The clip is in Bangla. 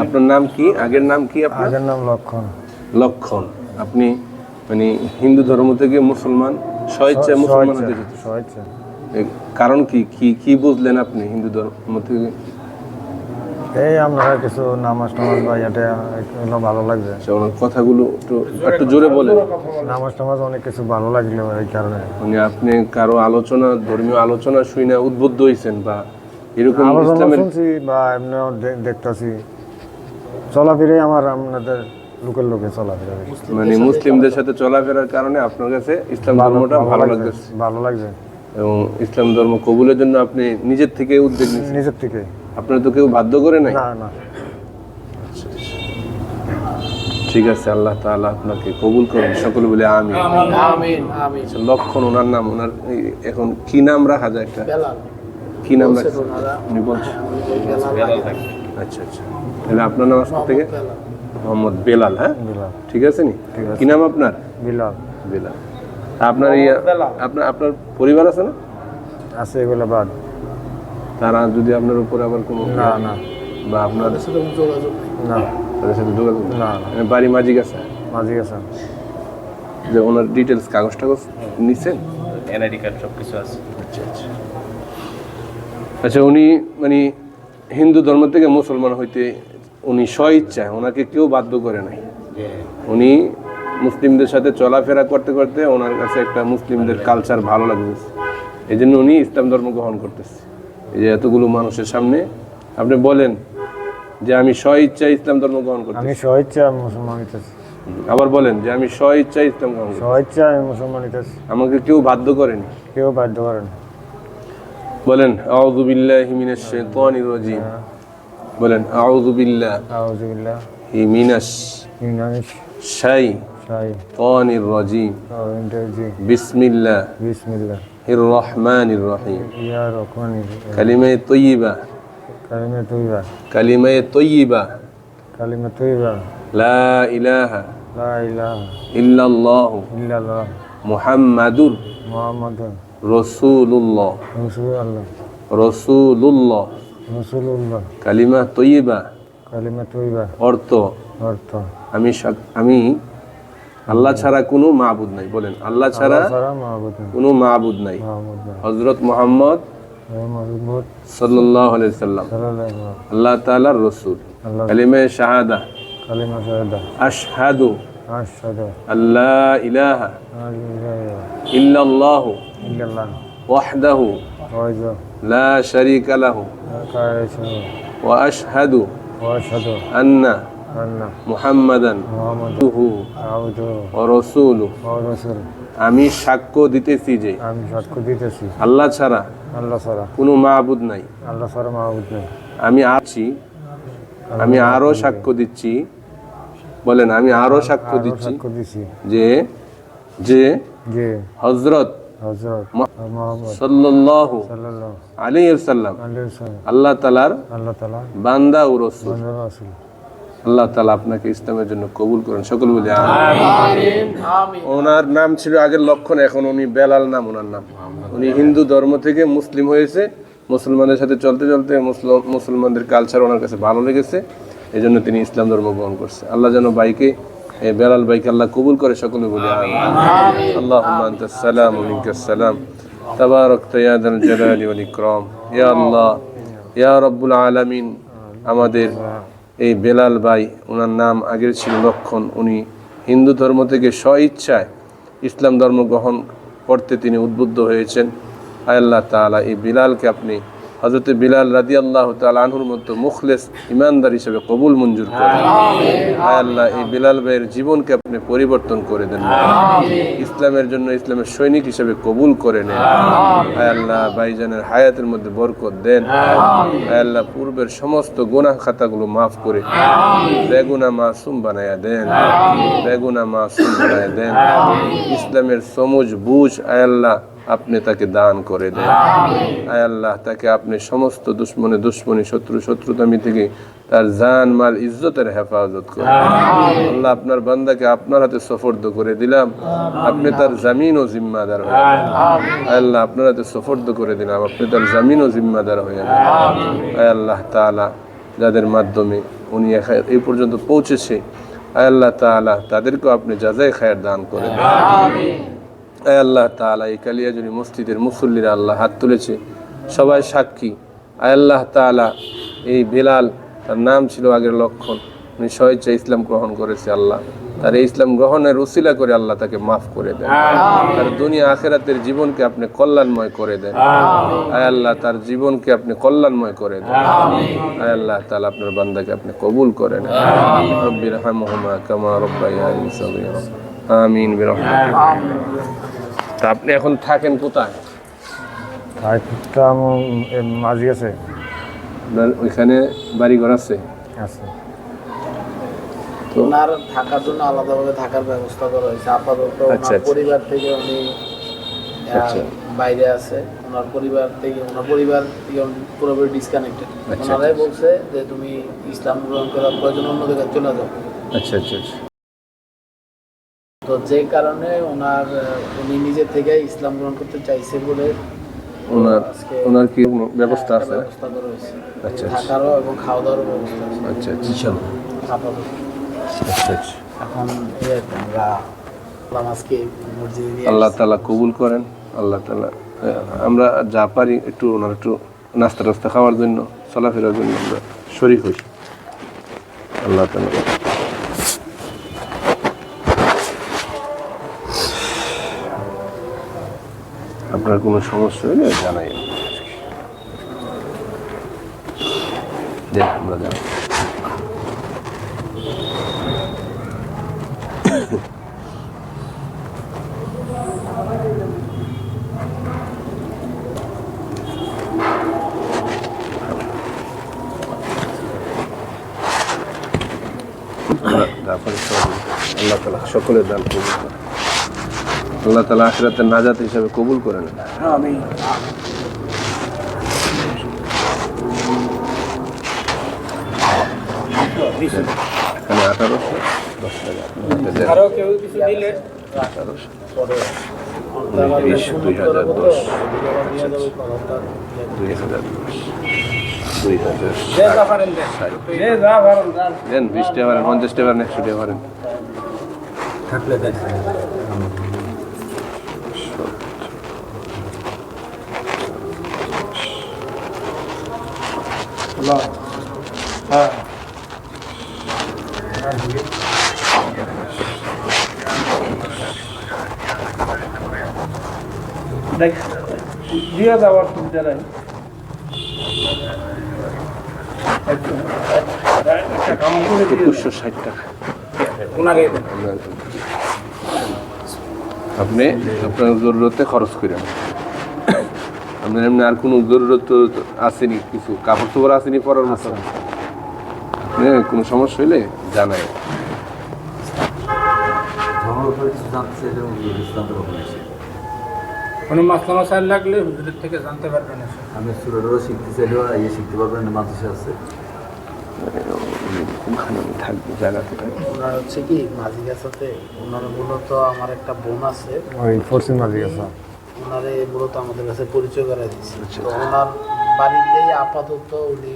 আপনার নাম কি? আগের নাম কি? আগের নাম লক্ষণ। লক্ষণ। আপনি মানে হিন্দু ধর্ম থেকে মুসলমান স্বেচ্ছায় মুসলমান হতে স্বেচ্ছা। কারণ কি কি কি বুঝলেন আপনি হিন্দু ধর্ম থেকে? এই আমরা কিছু নামাজ টামাজ বা এটা ভালো লাগছে। কথাগুলো একটু জোরে বলেন। নামাজ টামাজ অনেক কিছু ভালো লাগলো এই কারণে। মানে আপনি কারো আলোচনা, ধর্মীয় আলোচনা শুনে উদ্বুদ্ধ হয়েছেন বা এরকম শুনছি বা এমনিও দেখতেছি চলাফেরে আমার আপনাদের লোকের লোকে চলাফেরা, মানে মুসলিমদের সাথে চলাফেরার কারণে আপনার কাছে ইসলাম ধর্মটা ভালো লাগছে এবং ইসলাম ধর্ম কবুলের জন্য আপনি নিজের থেকে উদ্যোগ নিয়েছেন? নিজের থেকে। আপনার তো কেউ বাধ্য করে নাই? না। ঠিক আছে, আল্লাহ তাআলা আপনাকে কবুল করুন, সকলে বলে আমিন। লক্ষণ ওনার নাম, ওনার এখন কি নাম রাখা যায়? একটা কি নাম রাখা উনি বলছেন? আচ্ছা, তাহলে আপনার নাম থেকে মোহাম্মদ বেলাল। হ্যাঁ, ঠিক আছে নি? কি নাম আপনার? বেলাল। আপনার আপনার পরিবার আছে না? আছে, এগুলো বাদ। তারা যদি আপনার উপরে আবার কোনো না বা আপনার সাথে যোগাযোগ না বাড়ি মাঝি গেছে যে ওনার ডিটেলস কাগজ টাগজ নিচ্ছেন? এনআইডি কার্ড সব কিছু আছে। আচ্ছা, উনি মানে হিন্দু ধর্ম থেকে মুসলমান হইতে উনি স্বইচ্ছায়, ওনাকে কেউ বাধ্য করে নাই। উনি মুসলিমদের সাথে চলাফেরা করতে করতে ওনার কাছে একটা মুসলিমদের কালচার ভালো লাগতেছে, এই জন্য উনি ইসলাম ধর্ম গ্রহণ করতেছে। এই যে এতগুলো মানুষের সামনে আপনি বলেন যে আমি স্বইচ্ছায় ইসলাম ধর্ম গ্রহণ করতেছি। আমি স্বইচ্ছায় মুসলমান হইতেছি। আবার বলেন যে আমি স্বইচ্ছায় ইসলাম গ্রহণ করতেছি। স্বইচ্ছায় আমি মুসলমান হইতেছি। আমাকে কেউ বাধ্য করেনি। কেউ বাধ্য করেনি। বলেন আউযু বিল্লাহি মিনাশ শাইতানির রাজিম। বলেন আউযু বিল্লাহি মিনাশ শাইতানির রাজিম। বিসমিল্লাহির রহমানির রহিম। কালিমা তাইয়্যিবা লা ইলাহা ইল্লাল্লাহু মুহাম্মাদুর রাসূলুল্লাহ। কালিমা তাইয়্যিবা অর্থ আমি আল্লাহ ছাড়া কোনো মাবুদ নাই। বলেন আল্লাহ ছাড়া কোনো মাবুদ নাই। হযরত মুহাম্মদ সাল্লাল্লাহু আলাইহি সাল্লাম আল্লাহ তাআলার রাসূল। কালিমা শাহাদা আশহাদু আল্লা ইলাহা ইল্লাল্লাহু ওয়াহদাহু লা শারীকা লাহু ওয়া আশহাদু আন্না মুহাম্মাদান আবদুহু ওয়া রাসূলুহু। আমি সাক্ষ্য দিতেছি যে আল্লাহ ছাড়া কোনো মাবুদ নাই। আমি আছি, আমি আরো সাক্ষ্য দিচ্ছি। বলেন আমি আরো সাক্ষ্য দিচ্ছি যে হযরত সাল্লাল্লাহু আলাইহি ওয়াসাল্লাম আল্লাহ তাআলার বান্দা ও রাসূল। আল্লাহ তাআলা আপনাকে ইসলামের জন্য কবুল করেন, সকল বলি আমিন। ওনার নাম ছিল আগের লক্ষণ, এখন উনি বেলাল নাম ওনার নাম। উনি হিন্দু ধর্ম থেকে মুসলিম হয়েছে, মুসলমানদের সাথে চলতে চলতে মুসলমানদের কালচার ওনার কাছে ভালো লেগেছে, এই জন্য তিনি ইসলাম ধর্ম গ্রহণ করছে। আল্লাহ যেন ভাইকে, বেলাল ভাইকে আল্লাহ কবুল করে, সকলে বলি আমিন। আল্লাহুম্মা আনতাস সালাম ওয়া মিনকাস সালাম, তাবারাকতা ইয়া যাল জালালি ওয়াল ইকরাম। ইয়া আল্লাহ, ইয়া রাব্বুল আলামিন, আমাদের এই বেলাল ভাই, ওনার নাম আগের ছিল লক্ষণ, উনি হিন্দু ধর্ম থেকে স্বইচ্ছায় ইসলাম ধর্ম গ্রহণ করতে তিনি উদ্বুদ্ধ হয়েছেন। আয় আল্লাহ তাআলা এই বিলালকে আপনি হযরত বিলাল রাদিয়াল্লাহু তাআলা আনহুর মতো মুখলেস ইমানদার হিসেবে কবুল মঞ্জুর করেন। আয় আল্লাহ এই বিলাল ভাইয়ের জীবনকে আপনি পরিবর্তন করে দেন, ইসলামের জন্য ইসলামের সৈনিক হিসেবে কবুল করে নেন। আয় আল্লাহ ভাইজানের হায়াতের মধ্যে বরকত দেন। আয় আল্লাহ পূর্বের সমস্ত গুনাহ খাতাগুলো মাফ করে বেগুনা মাসুম বানায়া দেন, বেগুনা মাসুম বানায়া দেন। ইসলামের সমুজ বুঝ আয় আল্লাহ আপনি তাকে দান করে দেন। আয় আল্লাহ, তাকে আপনি সমস্ত দুশ্মনী শত্রুতামি থেকে তার জান মাল ইজ্জতের হেফাজত করেন। আল্লাহ, আপনার বান্দাকে আপনার হাতে সুপর্দ করে দিলাম, আপনি তার জামিন ও জিম্মাদার হয়ে যান। আয় আল্লাহ, আপনার হাতে সুপর্দ করে দিলাম, আপনি তার জামিন ও জিম্মাদার হয়ে যান। আয় আল্লাহ তাআলা, যাদের মাধ্যমে উনি এই পর্যন্ত পৌঁছেছে, আয় আল্লাহ তাআলা তাদেরকেও আপনি জাযায়ে খায়ের দান করে দেন। আয় আল্লাহ তাআলা, এই কালিয়াজুরি মসজিদের মুসল্লিরা আল্লাহ হাত তুলেছে, সবাই সাক্ষী। আয় আল্লাহ তাআলা, এই বেলাল, তার নাম ছিল আগের লক্ষণ, উনি স্বেচ্ছায় ইসলাম গ্রহণ করেছে। আল্লাহ, তার এই ইসলাম গ্রহণের উসিলা করে আল্লাহ তাকে মাফ করে দেন। তার দুনিয়া আখিরাতের জীবনকে আপনি কল্যাণময় করে দেন। আয় আল্লাহ, তার জীবনকে আপনি কল্যাণময় করে দেন। আয় আল্লাহ তাআলা, আপনার বান্দাকে আপনি কবুল করেন। রব্বির হামহুমা কামা রাব্বায়ানি সগীরা। আমিন বিরহমাতিক। তা আপনি এখন থাকেন কোথায়? একটা মাঝি আছে। আপনার ওইখানে বাড়িঘর আছে? আছে। ওনার থাকার জন্য আলাদাভাবে থাকার ব্যবস্থা করা হয়েছে। আপাতত আচ্ছা, ওনার আচ্ছা। পরিবার থেকে উনি আচ্ছা। বাইরে আছে। ওনার পরিবার থেকে উনি পুরোপুরি ডিসকানেক্টেড। আচ্ছা, ওনারাই আচ্ছা। বলছে যে তুমি ইসলাম গ্রহণ করার প্রয়োজন, অন্য জায়গায় চলে যাও। আচ্ছা আচ্ছা আচ্ছা। তো যে কারণে উনি নিজে থেকে ইসলাম গ্রহণ করতে চাইছে বলে ওনার কি কোনো ব্যবস্থা আছে? ব্যবস্থা করা হয়েছে। আচ্ছা, আচ্ছা। থাকারও এবং খাওয়া দাওয়ারও ব্যবস্থা আছে আচ্ছা আচ্ছা আপাতত। আচ্ছা আচ্ছা। এখন এই আর কি, আমরা আজকে মসজিদে নিয়ে আল্লাহ আসছি। তাআলা কবুল করেন। আল্লাহ তাআলা, আমরা যা পারি একটু ওনার একটু নাস্তা টাস্তা খাওয়ার জন্য, চলাফেরার জন্য আমরা শরীক হই। আল্লাহ তাআলা আপনার কোনো সমস্যা হলে জানাই, দেখ আমরা জানাই। আল্লাহ তাআলা সকলের দান কবুল করেন। আল্লাহ তাআলা আখিরাতের নাজাত হিসাবে কবুল করে নেন। আমিন। এখানে 1800 10 টাকা আপনাদের দেন। আরো কেউ কিছু দিলে 1800 পরে 20, 2010, 2010, 2060 দেন, 20 টাকা পারেন, 50 টাকা পারেন, 100 টাকা পারেন। থাকলে দেখ। হ্যাঁ, দেখ দিয়ে যাওয়ার সুবিধা নাই। 2160 টাকা আপনি আপনার জরুরতে খরচ করেন। আপনার এমনি আর কোনো জরুরত আসেনি? কিছু কাপড় চোপড় আসেনি পরার মতো? কোনো সমস্যা হইলে জানাই। কোনো মাসলা মাসাইল লাগলে হুজুরের থেকে জানতে পারবেন। আমি সুরারও শিখতে চাইলেও শিখতে পারবেন, মাদ্রাসা আছে। থাকবে জায়গাতে। ওনার হচ্ছে কি মাঝি গাছাতে, ওনার মূলত আমার একটা বোন আছে, ওই ফরসিন মাঝি আছে। ওনারে মূলত আমাদের কাছে পরিচয় করাই দিচ্ছে। তো ওনার বাড়িতেই আপাতত উনি